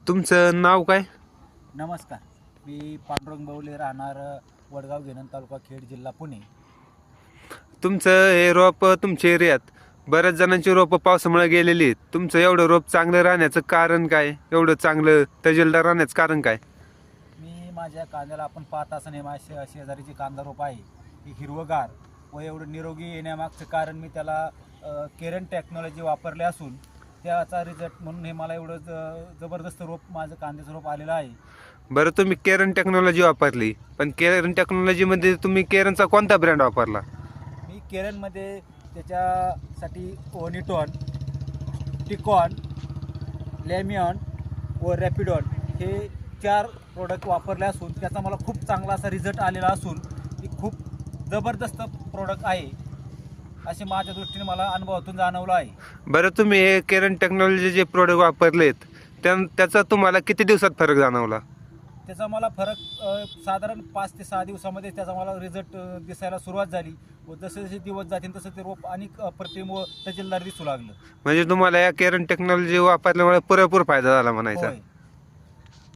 तुमचं नाव काय? नमस्कार. मी पांडुरंग बवले, राहणार वडगाव घेणन, तालुका खेड, जिल्हा पुणे. तुमचं हे रोप तुमच्या एरियात बऱ्याच जणांची रोपं पावसामुळे गेलेली आहेत. तुमचं एवढं रोप चांगलं राहण्याचं कारण काय? एवढं चांगलं तजेलदार राहण्याचं कारण काय? मी माझ्या कांद्याला, आपण पाहत असताना माझ्या शेजारीची कांदा रोप आहे, ही हिरवगार व एवढं निरोगी येण्यामागचं कारण मी त्याला केरन टेक्नॉलॉजी वापरले असून त्याचा रिझल्ट म्हणून हे मला एवढं जबरदस्त रोप, माझं कांद्याचं रोप आलेलं आहे. बरं, तुम्ही केरन टेक्नॉलॉजी वापरली, पण केरन टेक्नॉलॉजीमध्ये तुम्ही केरनचा कोणता ब्रँड वापरला? मी केरनमध्ये त्याच्यासाठी ओनिटॉन, टिकॉन, लेमियॉन व रॅपिडॉन हे 4 प्रोडक्ट वापरले असून त्याचा मला खूप चांगला असा रिझल्ट आलेला असून ही खूप जबरदस्त प्रोडक्ट आहे असे माझ्या दृष्टीने मला अनुभवातून जाणवलं आहे. बरं, तुम्ही हे केरन टेक्नॉलॉजी जे प्रोडक्ट वापरलेत त्याचा तुम्हाला किती दिवसात फरक जाणवला? त्याचा मला फरक साधारण 5 ते 6 दिवसामध्ये त्याचा मला रिझल्ट दिसायला सुरुवात झाली व जसे जसे दिवस जातील तसं ते रोप आणि अप्रतिम व तजेलदार दिसू लागलं. म्हणजे तुम्हाला या केरन टेक्नॉलॉजी वापरल्यामुळे पुरेपूर फायदा झाला म्हणायचा. होय.